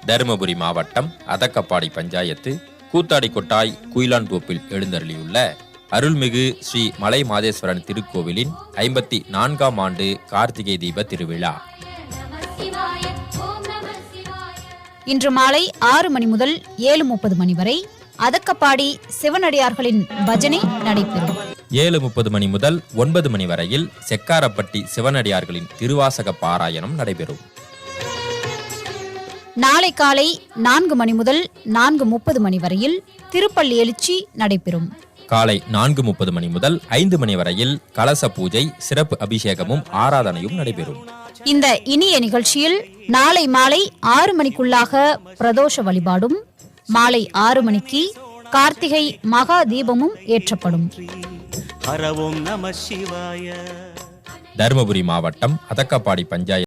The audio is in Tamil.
தருமபுரி மாவட்டம் அதக்கப்பாடி பஞ்சாயத்து கூத்தாடி கொட்டாய் குயிலான்தோப்பில் எழுந்தருளியுள்ள அருள்மிகு ஸ்ரீ மலை மாதேஸ்வரன் திருக்கோவிலின் 54ஆம் ஆண்டு கார்த்திகை தீப திருவிழா இன்று மாலை 6 மணி முதல் 7:30 மணி வரை அதக்கப்பாடி சிவனடியார்களின் பஜனை நடைபெறும். 7:30 மணி முதல் 9 மணி வரையில் செக்காரப்பட்டி சிவனடியார்களின் திருவாசக பாராயணம் நடைபெறும். நாளை காலை 4 மணி முதல் 4:30 மணி வரையில் திருப்பள்ளி எழுச்சி நடைபெறும். காலை 4:30 மணி முதல் 5 மணி வரையில் கலச பூஜை, சிறப்பு அபிஷேகமும் ஆராதனையும் நடைபெறும். இந்த இனிய நிகழ்ச்சியில் நாளை மாலை 6 மணிக்குள்ளாக பிரதோஷ வழிபாடும், மாலை 6 மணிக்கு கார்த்திகை மகா தீபமும் ஏற்றப்படும். தருமபுரி மாவட்டம் அதக்கப்பாடி பஞ்சாயத்து